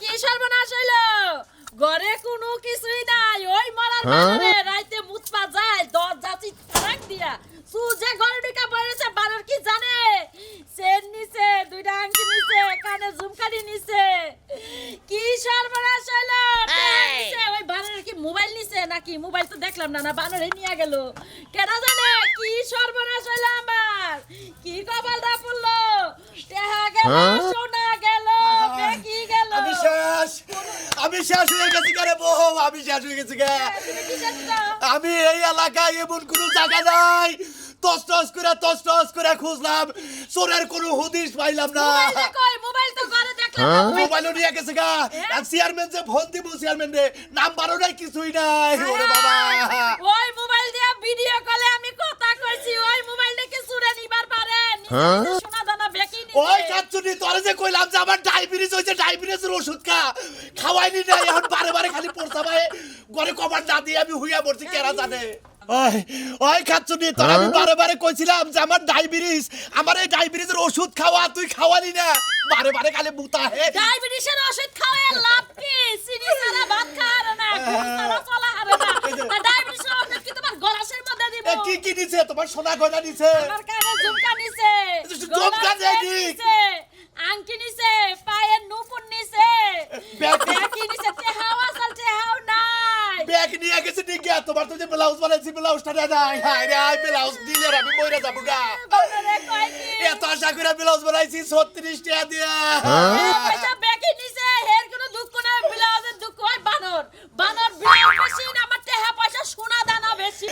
কি সর্বনাশ হইলো ঘরে কোনো কিছুই নাই ওই মরার বানরে রাইতে মুতপা যায় দরজা চিৎকার দিয়া সুজে ঘরে ঢুকা পড়েছে বানর কি জানে সেন নিছে দুইটা আংটি নিছে কানে ঝুমকানি নিছে কি সর্বনাশ হইলো নিছে ওই বানরের কি মোবাইল নিছে নাকি মোবাইল তো দেখলাম না না বানরে নিয়ে গেল কেন জানে কি সর্বনাশ হইলো আমার কি কপালটা পড়লো টেহা গেল সোনা গেল বেকি গেল আমি শেষ হয়ে গেছি রে বউ আমি শেষ হয়ে গেছি গে আমি এই এলাকায় এমন কোনো জায়গা নাই তস করে খুঁজলাম চোরের কোনো হদিশ পাইলাম না মোবাইল তো ঘরে দেখলাম মোবাইলও নিয়ে গেছে গা আর চেয়ারম্যান যে ফোন দিব চেয়ারম্যান রে নাম্বারও নাই কিছুই নাই ওরে বাবা ওই মোবাইল দিয়ে ভিডিও কলে আমি কথা কইছি ওই মোবাইল দেখে চুরে নিবার পারে নিজে সোনা দানা বেকি নিছে ওই কাচ্চুনি তোরে যে কইলাম যে আমার ডায়াবেটিস হইছে ডায়াবেটিসের ওষুধ খাওয়াইনি না এখন বারে খালি পড়তা ভাই ঘরে কভার না দিয়ে আমি হুইয়া পড়ছি কেরা জানে ওই কাচ্চুনি তোর আমি বারে কইছিলাম যে আমার ডায়াবেটিস আমার এই ডায়াবেটিসের ওষুধ খাওয়া তুই খাওয়ালি না বারে খালি মুতা হে ডায়াবেটিসের ওষুধ খাওয়ায় লাভ কি চিনি ছাড়া ভাত খাওয়ার না ঘুম ছাড়া চলা হারে না ডায়াবেটিসের ওষুধ কি তোমার গলাসের মধ্যে দিব কি নিছে তোমার সোনা গয়না নিছে আমার কানে ঝুমকা নিছে ঝুমকা দেনি আংটি নিছে পায়ের নুপুর নিছে বেকি নিছে তেহাও আসল তেহাও নাই ব্যাগ নিয়ে গেছে দিকে তোমার তো যে ব্লাউজ বানাইছি ব্লাউজটা নাই হায় রে আই ব্লাউজ দিলে আমি মইরা যাবো গা বানরে কই কি এত আশা করে ব্লাউজ বানাইছি 36 টাকা দিয়া পয়সা বেকি নিছে হের কোনো দুঃখ না ব্লাউজের দুঃখ হয় বানর ব্লাউজ বেশি না আমার তেহা পয়সা সোনা দানা বেশি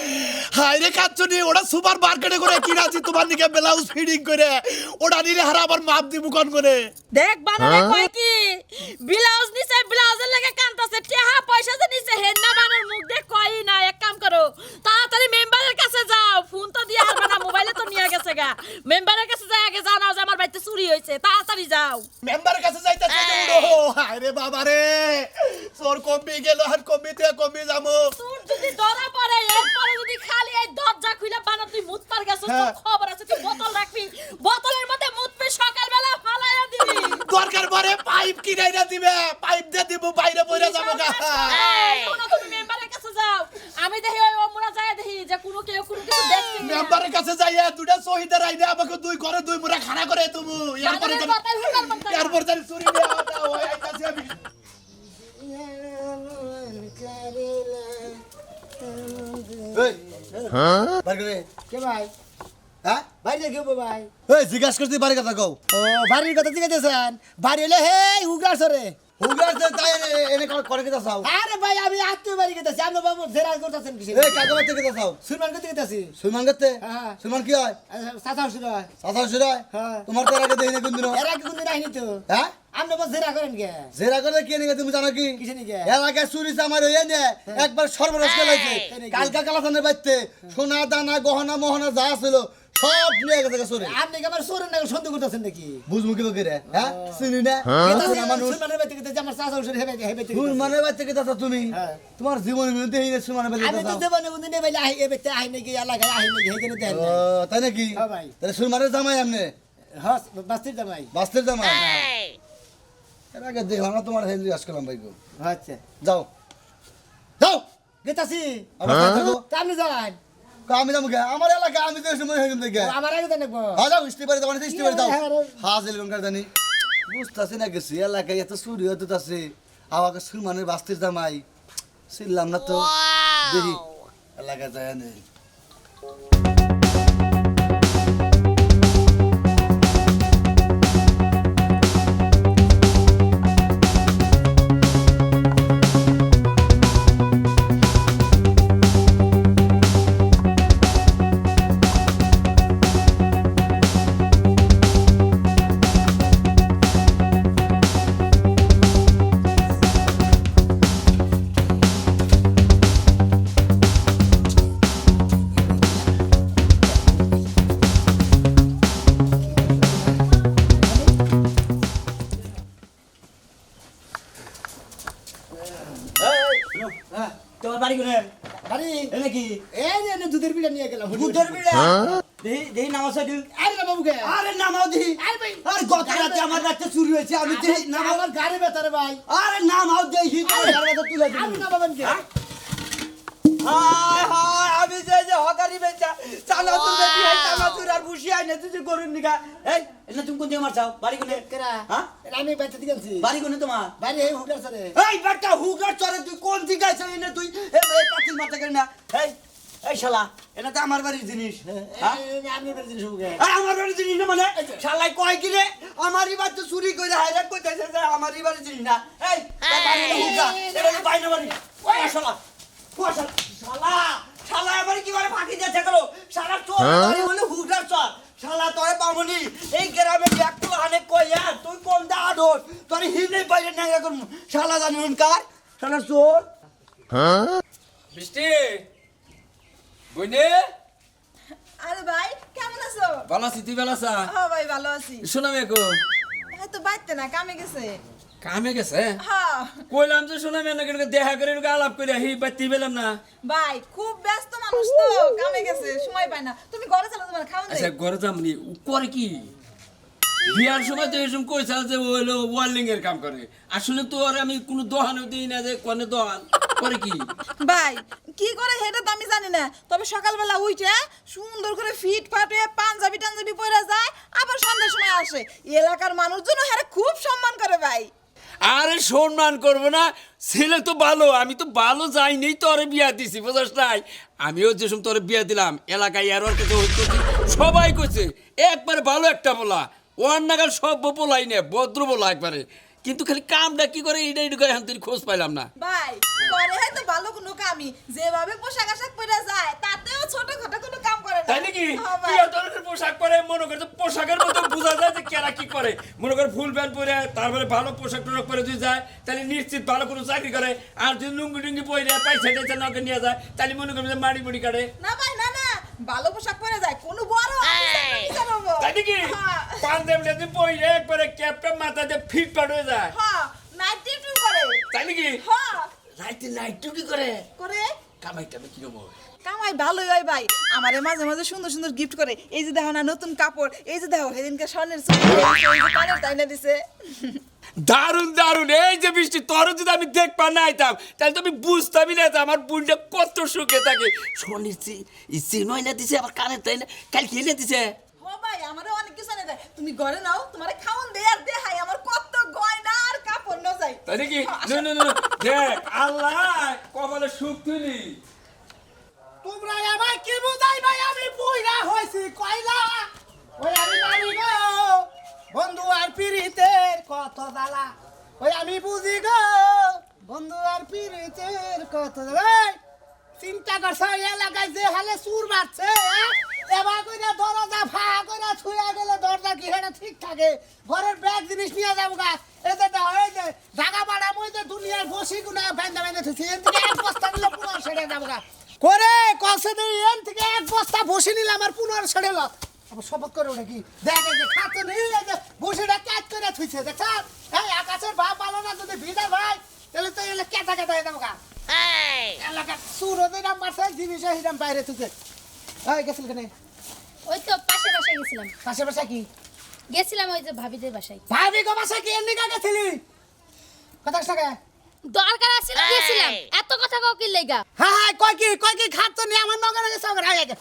হায় রে কাচ্চুনি ওটা সুপার মার্কেটে করে কিনাছি তোমার দিকে ব্লাউজ ফিটিং করে ওটা নিলে হারা আবার মাপ দিব কোন করে দেখ বানরে কই কি ব্লাউজ নিছে ব্লাউজের লাগে কান্তাছে তেহা পয়সা যে নিছে হের না বানর মুখ দেখ কই না এক কাম করো তাড়াতাড়ি মেম্বারের কাছে যাও ফোন তো দিয়া হারবা না মোবাইলে তো নিয়ে গেছে গা মেম্বারের কাছে যাই আগে জানাও যে আমার বাড়িতে চুরি হইছে তাড়াতাড়ি যাও মেম্বারের কাছে যাইতাছে উড়ো হায় রে বাবা রে চোর কমবি গেল আর কমবি যামু তোর যদি ধরা পড়ে এরপরে যদি খালি এই দরজা খুলে বানা তুই মুত পার গেছস তো খবর আছে তুই বোতল রাখবি বোতলের মধ্যে মুতবি সকালবেলা ফালাইয়া দিবি দরকার পড়ে পাইপ কিনাইরা দিবে পাইপ দিয়ে দিব বাইরে পড়ে যাবো গা শোনো তুমি মেম্বারের কাছে যাও আমি দেখি ওই ওমরা যায় দেখি যে কোনো কেউ কোনো কিছু দেখছি না মেম্বারের কাছে যাইয়া দুটা শহীদের আইনে আমাকে দুই ঘরে দুই মুরা খাড়া করে তুমি এরপর জানি চুরি নিয়ে আওতা ওই আইতাছি আমি বারগরে কে ভাই হ্যাঁ বাইরে কেউ ভাই এই জিজ্ঞাসা করতে বাড়ি কথা কও ও বাড়ির কথা জিজ্ঞাসেন বাড়ি হলে হে উগার সরে হুগার তাই এনে করে কি দাও আরে ভাই আমি আত্মীয় বাড়ি গেতেছি আপনি বাবু জেরা করতেছেন কিসে এই কাকে বাড়ি থেকে দাও সুলমান করতে গেতেছি সুলমান করতে হ্যাঁ সুলমান কি হয় সাতাশ হয় সাতাশ হয় হ্যাঁ তোমার তো আগে দেই না কোনদিন এরা কি কোনদিন আইনি তো হ্যাঁ আপনি বাবু জেরা করেন কে জেরা করে কি নিয়ে তুমি জানো কি কিসে নিকে এলাকায় চুরি আমার হইয়া নে একবার সর্বনাশ ফেলাইছে কালকা কালাসানের বাইতে সোনা দানা গহনা মহনা যা ছিল সব নিয়ে গেছে চোরে আপনি কি আমার চোরের নাকি সন্দেহ করতেছেন নাকি বুঝমু কি করে হ্যাঁ চিনি না মানুষ সুলমানের বাড়ি থেকে আমার চাচা উসের হেবে হেবে সুলমানের বাড়ি থেকে দাদা তুমি তোমার জীবন বিরুদ্ধে এই সুলমানের বাড়ি আমি তো জীবনে কোনদিন নেবে আই এবে আই নাকি এলাকায় আই নাকি হেজেনে দেন ও তাই নাকি হ্যাঁ ভাই তাহলে সুলমানের জামাই আমনে হ্যাঁ বাস্তির জামাই বাস্তের জামাই এর আগে দেখলাম না তোমার হেলদি আস করলাম ভাই গো আচ্ছা যাও যাও গেতাছি আমার সাথে থাকো আপনি যান আমি যাবো আমার এলাকা আমি তো সময় হয়ে গেছে আমার আগে জানেন হ্যাঁ যাও ইস্তিবারে যাও ইস্তিবারে যাও হাজিল গঙ্গার জানি বুঝতেছি না গেছি এলাকায় এত চুরি হতে আছে আমাকে সুলমানের বাস্তির জামাই ছিলাম না তো দেখি এলাকা যায় নেই তোমার বাড়ি কোনে বাড়ি এনে কি এই যে দুধের বিড়া নিয়ে গেলাম দুধের বিড়া দেই দেই নামাজ দিল আরে বাবা বাবুকে আরে নামাও দি আরে ভাই আরে গত রাতে আমার রাতে চুরি হয়েছে আমি যে নামাও আমার গাড়ি বেতারে ভাই আরে নামাও দেখি গাড়ি বেতা তুলে দিই আমি নামাবেন কে হায় হায় আমি যে হকারি বেচা চালা তুলে দি চালা তুই আর বুঝি আই না তুই যে গরুর নিগা এই এলা তুমি কোন দিকে মারছাও বাড়ি কোনে কেরা হ্যাঁ আমি বেতে দিয়েছি বাড়ি কোনে তোমার বাড়ি এই হুকার সাথে এই বাটা হুগার চরে তুই কোন দিকে আইছ এনে তুই এই পাতিল মাথা করে না এই শালা এটা তো আমার বাড়ির জিনিস হ্যাঁ আমি বেতে দিয়েছি হুকে আমার বাড়ির জিনিস না মানে শালাই কয় কি রে আমারই বাড়ি তো চুরি করে হাইরাট কইতাছে যে আমারই বাড়ির জিনিস না এই তোর বাড়ি না হুগা এটা তো বাইনা বাড়ি ওই শালা ও শালা শালা শালা এবারে কি করে ফাঁকি যাচ্ছে গেল শালা তোর বাড়ি বলে হুগার চর শালা তোরে পামনি এই গ্রামে একটু অনেক কই তুই কোন দা আদর তোর হিনে বাইরে না এরকম শালা জানুন কার শালা চোর বৃষ্টি বইনে আরে ভাই কেমন আছো ভালো আছি তুই ভালো আছা হ্যাঁ ভাই ভালো আছি শোনা মেকো এই তো বাইতে না কামে গেছে কামে গেছে হ্যাঁ কইলাম যে শোনা মেয়ে দেখা করে আলাপ করে হি বাতি পেলাম না ভাই খুব ব্যস্ত মানুষ তো কামে গেছে সময় পায় না তুমি ঘরে চলো তোমার খাওয়া আচ্ছা দে ঘরে যামনি করে কি বিয়ার সময় তো এরকম কইছাল যে ও হলো ওয়ার্লিং এর কাম করে আসলে তো আর আমি কোনো দোহানও দিই না যে কোনে দোহান করে কি ভাই কি করে সেটা তো আমি জানি না তবে সকালবেলা উঠে সুন্দর করে ফিট ফাটে পাঞ্জাবি টাঞ্জাবি পরে যায় আবার সন্ধ্যার সময় আসে এলাকার মানুষজন হ্যাঁ খুব সম্মান করে ভাই আরে সম্মান করবো না ছেলে তো ভালো আমি তো ভালো যাইনি তোরে বিয়া দিছি বুঝাস নাই আমিও যে সময় তোরে বিয়া দিলাম এলাকায় আর ওর কাছে সবাই কইছে একবারে ভালো একটা বলা ওর নাগাল সব বলাই নে ভদ্র বলা একবারে কিন্তু খালি কামটা কি করে এইটা এইটুকু এখন তুই খোঁজ পাইলাম না ভাই করে হয়তো ভালো কোনো কামই যেভাবে পোশাক আশাক পরে যায় তাতেও ছোটখাটো কোনো কাম করে না তাই নাকি হ্যাঁ ভাই। তুই ধরনের পোশাক পরে মনে করছে পোশাকের মতো বোঝা যায় যে কেরা কি করে মনে করে ফুল প্যান্ট পরে তারপরে ভালো পোশাক টোশাক পরে তুই যায় তাহলে নিশ্চিত ভালো কোনো চাকরি করে আর যদি লুঙ্গি টুঙ্গি পরে পয়সা টেসা নৌকে নিয়ে যায় তাহলে মনে করবে যে মাড়ি মুড়ি কাটে না ভাই না না ভালো পোশাক পরে যায় কোনো বড় অফিসার হবো। তাই নাকি হ্যাঁ। পাঞ্জাবি যদি পরে একবারে ক্যাপটা মাথায় দিয়ে ফিট পাট হয়ে যায় হ্যাঁ নাইট ডিউটি করে তাই নাকি হ্যাঁ রাইতে নাইট ডিউটি করে করে কামাইটা কিরকম হবে কামাই ভালোই হয় ভাই আমারে মাঝে মাঝে সুন্দর সুন্দর গিফট করে এই যে দেখো না নতুন কাপড় এই যে দেখো সেদিনকে স্বর্ণের চুড়ি, এই যে কানের তাইনা দিছে দারুন দারুন এই যে বৃষ্টি তোর যদি আমি দেখবা না আইতাম তাহলে তো আমি বুঝতামই না যে আমার বোনটা কত সুখে থাকে সোনির ইচ্ছে নয় না দিছে আবার কানের তাই না কাল খেলে দিছে ও ভাই আমারে অনেক কিছু এনে দেয় তুমি ঘরে নাও তোমারে খাওন দে আর দেখাই আমার কত গয়না আর কাপড় ন যাই তাই নাকি না দেখ আল্লাহ কপালে সুখ তুলি তোমরা আমায় কি বুঝাই ভাই আমি বুইরা হইছি কয়লা ওই আমি মারি গো বন্ধু আর পিরিতের কত জ্বালা ওই আমি বুঝি গো বন্ধু আর পিরিতের কত জ্বালা এই, চিন্তা করছ এলাকায় যে হালে সুর মারছে এবার কইরা দরজা ফা কইরা ছুঁয়া গেলে দরজা কি হেটা ঠিক থাকে ঘরের ব্যাগ জিনিস নিয়ে যাবো গা এতে দাও এই যে ঢাকা পাড়া মধ্যে দুনিয়ার বসি গুনা বেঁধে বেঁধে থুছি এর থেকে এক বস্তা নিলে পুরো সেরে যাবো গা করে কসে দেই এর থেকে এক বস্তা বসে নিলাম আর পুনর সেরে ল আবার শপথ করে ওটা কি দেখ এই যে খাতে নেই এই যে বসেটা ক্যাচ করে থুইছে দেখছ এই আকাশের ভাব ভালো না যদি ভিড়া ভাই তাহলে তো এলে কেটা কেটা হয়ে যাবো গা এলাকা সুর ওদের নাম মারছে জিনিস হিরাম বাইরে থুইছে এই গেছিল কেন ওই তো পাশে বাসায় গেছিলাম পাশে পাশে কি গেছিলাম ওই যে ভাবিদের বাসায় ভাবি গো বাসা কি এমনি কা গেছিলি কথা টাকা দরকার আছিল গেছিলাম এত কথা কাউ কি লেগা হ্যাঁ কয় কি খাত নিয়ে আমার নগরে গেছে আমার আগে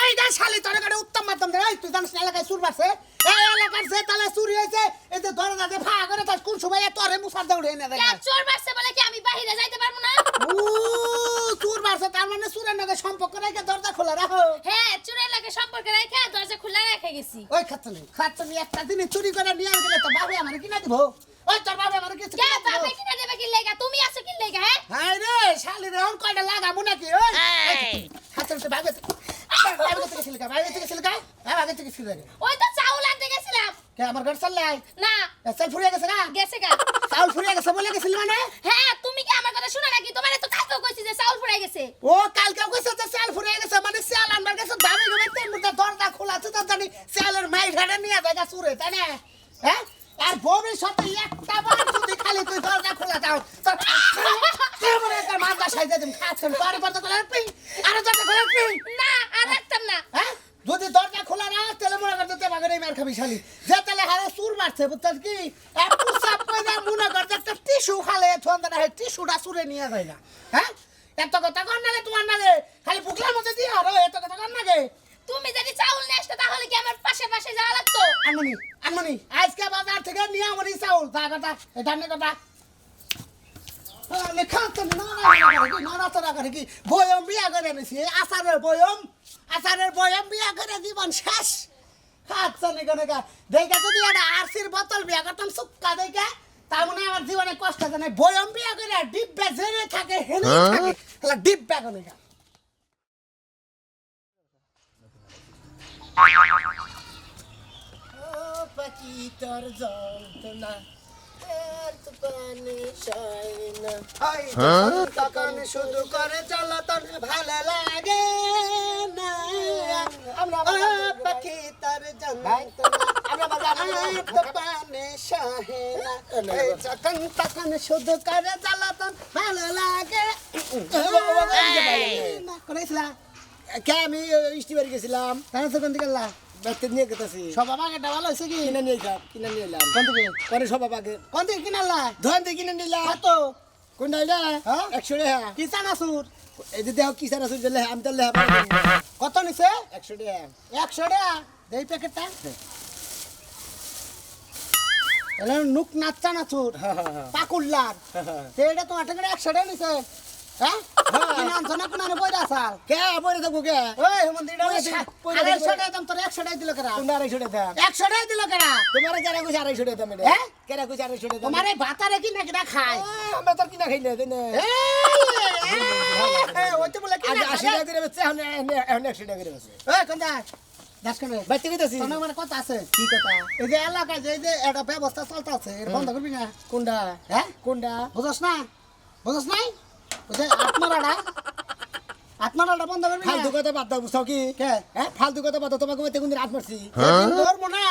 এই দা শালি তোর কাছে উত্তম মাধ্যম দে এই তুই জানিস না এলাকায় সুর মারছে এই এলাকার যে তালে চুরি হয়েছে এই যে দরজা যে ফা করে তার কোন সময় তোরে মুসার দৌড়ে এনে দেয় কে চোর মারছে বলে কি আমি বাইরে যাইতে পারবো না ও চুর মারছে তার মানে চুরের নাকি সম্পর্ক রেখে দরজা খোলা রাখো হ্যাঁ চোরের লাগে সম্পর্ক রেখে দরজা খোলা রেখে গেছি ওই খাচ্ছনি একটা দিন চুরি করে নিয়ে গেলে তো বাবা আমার কিনা দিব ওই তোর বাবা আমার কিছু কে বাপে কিনা দেবে কি লেগা তুমি আছো কি লেগা হ্যাঁ হাই রে শালি রে অন কয়টা লাগামু নাকি ওই খাচ্ছনি তো ভাগে থেকে সিলকা ভাগে থেকে সিলকা ওই তো চাউল আনতে গেছিলাম কে আমার ঘর চললাই না চাল ফুরিয়ে গেছে না গেছে গা চাউল ফুরিয়ে গেছে বলে গেছিল মানে হ্যাঁ তুমি কি আমার কথা শুনো নাকি তোমারে তো কালকেও কইছি যে চাউল ফুরাই গেছে ও কালকে কইছে যে চাল ফুরিয়ে গেছে মানে চাল আনবার গেছে দামি গবে তিন মুঠা দরজা খোলা আছে তো জানি চালের মাই ঘাড়ে নিয়ে জায়গা চুরে তাই না হ্যাঁ আর ভবিষ্যতে একটা বার যদি খালি তুই দরজা খোলা দাও তোর কেমন একটা মাথা সাইজে দিম খাচ্ছেন পরে পরে খোলা রাখবি আর দরজা খোলা রাখবি না আর রাখতাম না হ্যাঁ যদি দরজা খোলা রাখ তাহলে মনে করতে বাগরে বুঝছিস কি একটু চাপ কইরা মনে কর যে একটা টিস্যু খালে থন্দা না টিস্যুটা চুরে নিয়ে যায় না হ্যাঁ এত কথা কর না রে তোমার নাগে খালি বুকলার মধ্যে দিয়ে আর এত কথা কর না গে তুমি যদি চাউল নিয়ে আসতে তাহলে কি আমার পাশে পাশে যাওয়া লাগতো? আনমনি আজকে বাজার থেকে নিয়ে আমরি চাউল তা কথা এটা নে কথা লেখা তো না করে কি বয়ম বিয়া করে নিছি আচারের বয়ম বিয়া করে জীবন শেষ খাচ্ছা নি করে দেখা যদি একটা আরসির বোতল বিয়া করতাম সুক্কা দেখা তার মানে আমার জীবনে কষ্ট জানে বয়ম বিয়া করে ডিব্বা জেনে থাকে হেনে থাকে হলা ডিব্বা করে পাখি তোর যন্ত্রণা তখন শুধু করে চলতন ভালো লাগে না পাখি তোর তখন শুধু করে চলতন ভালো লাগে করেছিলাম কে আমি ইস্টিবাড়ি গেছিলাম তাহলে সেখান থেকে ব্যক্তি নিয়ে গেছি সব বাবাকে ভালো হয়েছে কি কিনে নিয়ে যাও কিনে নিয়ে এলাম কোন থেকে পরে সব বাবাকে কোন থেকে কিনে আনলা ধন থেকে কিনে নিলাম কত কোনটা এটা 100 টাকা কি চানাচুর এই যে দেখো কি চানাচুর দিলে আমি তো লেহা কত নিছে 100 টাকা 100 টাকা দেই প্যাকেটটা এলা নুক নাচ চানাচুর পাকুল্লার এটা তো 8 টাকা 100 টাকা নিছে হ্যাঁ কিনে আনছ না কোন আনে বইরা আসাল কে বইরা থাকবো কে ওই মন্দিরটা 250 টাকা দাম তোর 100 টাকা দিল কেরা কোন 250 টাকা দাম 100 টাকা দিল কেরা তোমারে কেরা কইছ 250 টাকা দাম এটা হ্যাঁ কেরা কইছ 250 টাকা তোমারে ভাতারে কি না কেডা খায় আমরা তো কিনা খাইলে দেন এই ওই তো বলে কি 80 টাকা করে বেচে এখন 100 টাকা করে বেচে এই কোনটা দাস কেন বাইতে কইতাছি তোমার মানে কথা আছে কি কথা এই যে এলাকায় যে এটা ব্যবস্থা চলতেছে এর বন্ধ করবি না কোনটা হ্যাঁ কোনটা বুঝছ নাই ওই যে আত্মারাটা বন্ধ করবি না ফালতু কথা বাদ দাও বুঝছো কি হ্যাঁ ফালতু কথা বাদ দাও তোমাকে কইতে কোনদিন আট মারছি ধরবো না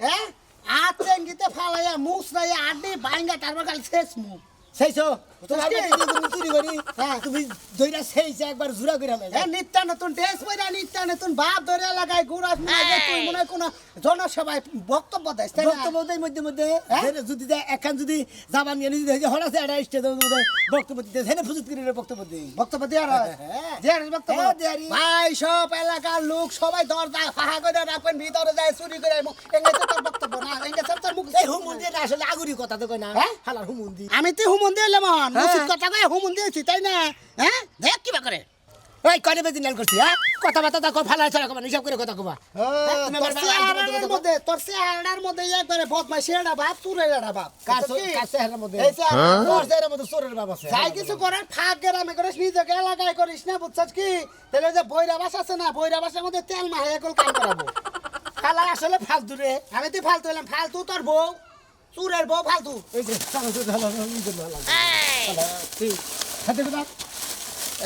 হ্যাঁ আট চেঙ্গিতে ফালাইয়া মুছরাইয়া আড্ডি বাইঙ্গা তারপর কাল শেষ মুখ সেইছো তোমার তুমি চুরি করি হ্যাঁ তুমি দইরা সেইছে একবার জুরা কইরা লাই হ্যাঁ নিত্য নতুন ড্রেস পয়রা নিত্য নতুন বাপ ধরে লাগাই গুড়াস মুড়াই তুই মনে কোন জনসভায় বক্তব্য দেস তাই বক্তব্য দেই মধ্যে যদি একখান যদি জাবান নিয়ে যদি হড়াছে একটা স্টেজে বক্তব্য দিতে হেনে ফুজুত করে বক্তব্য দেই আর যে বক্তব্য ভাই সব এলাকার লোক সবাই দরজা ফাহা করে রাখবেন ভিতরে যায় চুরি করে এঙ্গে তো তোর বক্তব্য না এঙ্গে তোর মুখ এই হুমুন্দি আসলে আগুরি কথা তো কই না হালার হুমুন্দি আমি তো হুমুন্দি এলাম মুসিদ কথা কই হুমুন্দি আছি তাই না হ্যাঁ দেখ কিবা করে ওই কনে বেদিন নাল করছি হ্যাঁ কথা বাতা তা ফালা ছড়া কবা হিসাব করে কথা কবা তোর চেহারার মধ্যে একবারে বদমাইশি এটা বাপ চুরের এটা বাপ কার চেহারার মধ্যে এই চেহারার মধ্যে চোরের বাপ আছে যাই কিছু করে ফাঁক গেরামে করিস নিজেকে এলাকায় করিস না বুঝছস কি তাহলে যে বইরা বাস আছে না বইরা বাসের মধ্যে তেল মাহে একল কাম করাবো খালা আসলে ফালতু রে আমি তো ফালতু হলাম ফালতু তোর বউ চুরের বউ ফালতু এই যে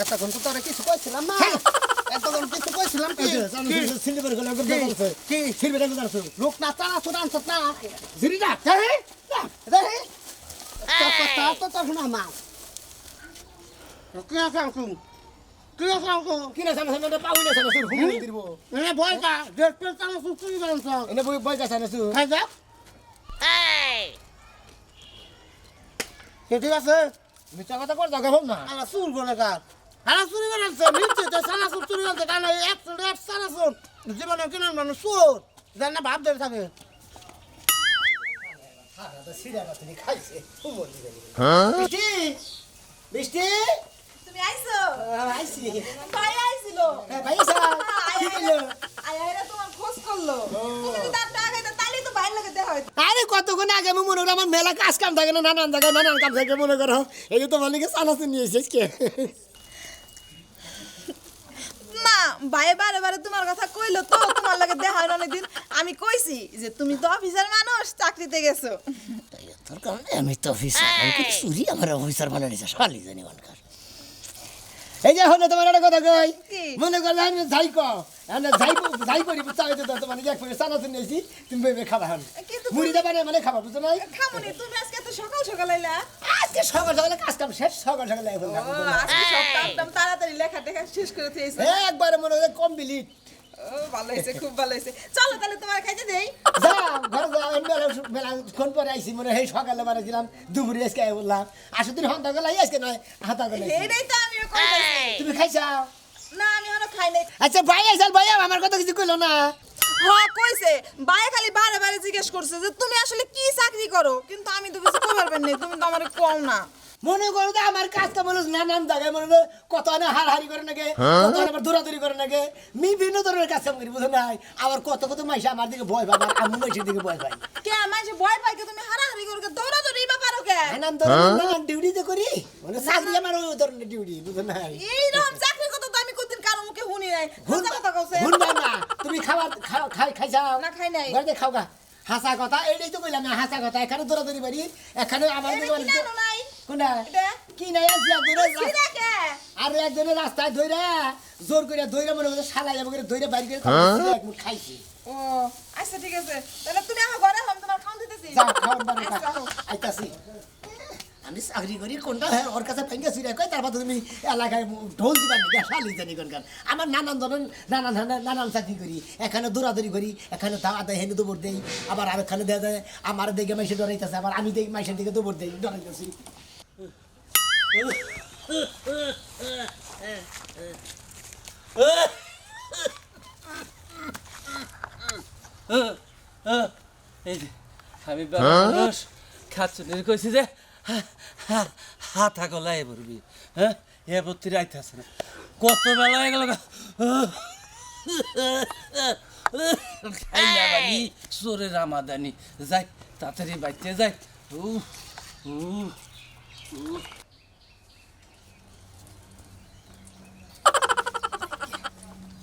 এতক্ষণ তো তোরা কিছু কইছিলাম না এতক্ষণ কিছু কইছিলাম কি লোক না চানা চুর আনছত না ঝিরিটা তো শোনা মা কি আছে আনছুন কিনা চানা চানা পাউই না চানা চুর হুমুন দিব এনে বয়কা দেড় পেল চানা চুর চুরি করছ এনে বয়কা চানা চুর হ্যাঁ যা ঠিক আছে মিথ্যা কথা কর জায়গা হোক না আলা চুর করে কার আলা চুরি করে আনছে নিচে তো সানা চুর চুরি করতে কারণ এক সানা চুর জীবনে কিনা মানুষ চোর জান না ভাব ধরে থাকে বৃষ্টি তুমি আইছো আইসি ভাই আইছিল ভাই আইরা তোমার খোঁজ করলো তুমি যদি তার টাকা দিতে তাইলে তো ভাই লাগে দেখা হইতো আরে কতক্ষণ আগে আমি মনে করি আমার মেলা কাজ কাম থাকে না নানান জায়গায় নানান কাম থাকে মনে করো এই যে তোমার লিখে চানাচুর নিয়ে এসেছিস কে না ভাই বারে বারে তোমার কথা কইলো তো তোমার লাগে দেখা হয় অনেকদিন আমি কইছি যে তুমি তো অফিসার মানুষ চাকরিতে গেছো তোর কারণে আমি তো অফিসার আমি কিন্তু চুরি আমার অফিসার বানাই নিছে শালি জানি ওনকার এই যে হলো তোমার একটা কথা কই মনে করলে আমি যাই করি চাই তো তোমার এক করে চানাচুর নিয়েছি তুমি বেবে খাবা হন মুড়ি দেবা মানে খাবা বুঝছো না খামুনি তুমি আজকে তো সকাল সকাল আইলা আজকে সকাল সকালে কাজ কাম শেষ সকাল সকালে এখন আজকে সব কাম তাড়াতাড়ি লেখা টেখা শেষ করে দিয়েছি একবারে মনে হয় কমপ্লিট ও ভালো হয়েছে, খুব ভালো হয়েছে। চলো তাহলে তোমার খাইতে দেই। যাও ঘরে যাও, আমি মেলাক্ষণ পরে আইছি, মনে হয় সকালে বানাইছিলাম, দুপুরে আজকে বললাম আসো দিন হন্তা গেলাই আজকে নয় হাতা গেলাই। এইটাই তো আমিও কইতাছি। তুমি খাইছাও? না আমি এখনো খাই নাই। আচ্ছা ভাই আইসাল ভাই আমার কথা কিছু কইলো না। হ্যাঁ কইছে, বায়ে খালি বারে বারে জিজ্ঞেস করছে যে তুমি আসলে কি চাকরি করো, কিন্তু আমি তো কিছু কই পারবেন না, তুমি তো আমারে কও না। মনে করো তো আমার কাজটা বলো নানান জায়গায় মনে করো কত আনে হাড়হাড়ি করে নাকি, কত আনে আবার দৌড়াদৌড়ি করে নাকি, বিভিন্ন ধরনের কাজ কাম করি বুঝো নাই। আবার কত কত মাইসে আমার দিকে ভয় পায়, আমি মাইসের দিকে ভয় পাই। কে মাঝে ভয় পাই কে তুমি হারাহারি করে দৌড়াদৌড়ি বা পারো কে? নানান ধরনের ডিউটি তো করি, মানে চাকরি আমার ওই ধরনের ডিউটি বুঝো নাই। এই রকম চাকরি কথা তো আমি কোনদিন কারো মুখে শুনি নাই। হাসা কথা কইছে। শুনবা না তুমি খাবার খাইছাও? না, খাই নাই। ঘরে খাও গা। হাসা কথা এইটাই তো কইলাম না, হাসা কথা। এখানে দৌড়াদৌড়ি বাড়ি, এখানে আমার এটা দিকে কি জানো নাই? কোনটা এটা? কি নাই আজ সিরা কে? আর একজনের রাস্তায় ধইরা জোর করে ধইরা মনে হচ্ছে শালা যাবো করে ধইরা বাইরে করে এক মুঠ খাইছি। ও আচ্ছা ঠিক আছে, তাহলে তুমি আমার ঘরে হম, তোমার খাওন দিতেছি। যাও খাওয়ান বানা আচ্ছা, হোক। আইতাছি। আমি চাকরি করি কোনটা হ্যাঁ ওর কাছে পেঙ্গা চুরি কই, তারপর তুমি এলাকায় ঢোল দিবার নাকি শালি জানি কোনখান। আমার নানান চাকরি করি, এখানে দৌড়াদৌড়ি করি, এখানে দাওয়া দেয় হেনে দৌড় দেই, আবার আর এখানে দেওয়া দেয় আমার দেখে মাইসে ডরাইতেছে, আবার আমি দেখি মাইসের দিকে দৌড় দেই, ডরাইতেছি। এই যে আমি মানুষ খাচ্ছুনির কইছি যে হাতা গলায় পড়বি, হ্যাঁ এ বত্তি রাইতেছে না, কত বেলা হয়ে গেল খাইলা বাড়ি চোরের আমাদানি, যাই তাড়াতাড়ি বাইতে যাই।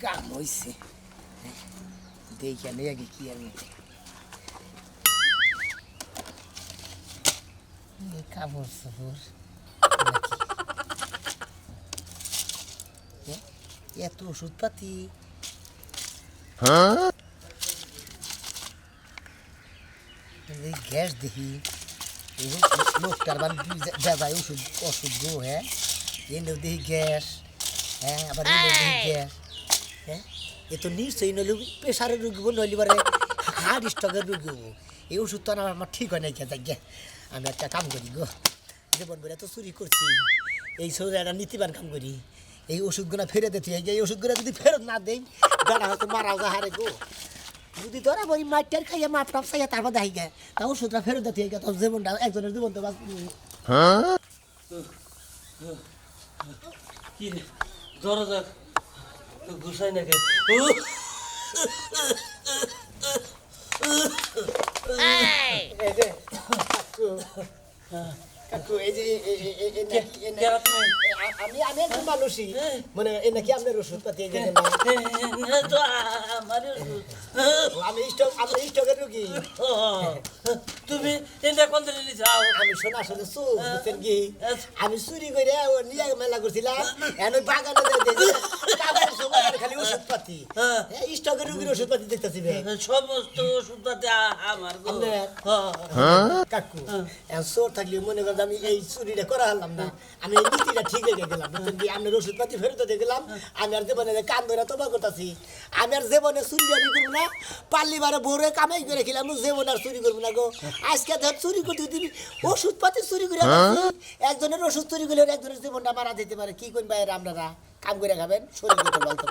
কাম হইছে দেখে নেই আগে কি আর কাপড় সাপড় এত ওষুধ পাতি গ্যাস দেখি লোকটার বাড়ি ওষুধ ওষুধ গো, হ্যাঁ এনে দেখি গ্যাস, হ্যাঁ আবার এনে দেখি গ্যাস, হ্যাঁ এ তো নিশ্চয়ই নইলে প্রেশারের রুগী বল, নইলে পারে হার্ট স্ট্রোকের রুগী হবো। এই ওষুধ তো আমার ঠিক হয় নাই কে যাই গে। আমি একটা কাম করি গো, জীবন করে তো চুরি করছি, এই শরীরে একটা নীতিবান কাম করি, এই ওষুধগুলো ফেরত দিতে হয়, এই ওষুধগুলো যদি ফেরত না দেই বেড়া হয়তো মারাও যা হারে গো। যদি ধরা ওই মাঠটার খাইয়া মাপ টাপ চাইয়া তারপর দেখি গে, তা ওষুধটা ফেরত দিতে হয়, তোর জীবনটা একজনের জীবন তো কি রে দরজা ঘুষাই নাকি? আমি একজন মানুষই মানে এ নাকি আপনার ওষুধ পাতি আমি স্টকের রুগী। তুমি এটা কোন দিন যাও? আমি শোনা শুনে বুঝছেন কি, আমি চুরি করে নিয়ে মেলা করছিলাম, এখন বাগানে খালি ওষুধ পাতি, স্টকের রুগীর ওষুধ পাতি দেখতেছি সমস্ত ওষুধ পাতি আমার গো। কাকু চোর থাকলে মনে করেন আমি এই চুরিটা করা হলাম না, আমি এই নীতিটা ঠিক রেখে গেলাম, বুঝছেন কি, আপনার ওষুধ পাতি ফেরত দিয়ে গেলাম। আমি আর জীবনে কান ধরে তোবা করতেছি, আমি আর জীবনে চুরি জানি করবো না, পাল্লিবারে ভোরে কামাই করে খেলাম, জীবন আর চুরি করবো না গো। আজকে ধর চুরি করতে দিবি ওষুধ পাতি চুরি করে একজনের ওষুধ চুরি করলে একজনের জীবনটা মারা দিতে পারে, কি করবেন বাইরে আপনারা কাম করে খাবেন, শরীর করতে বলতে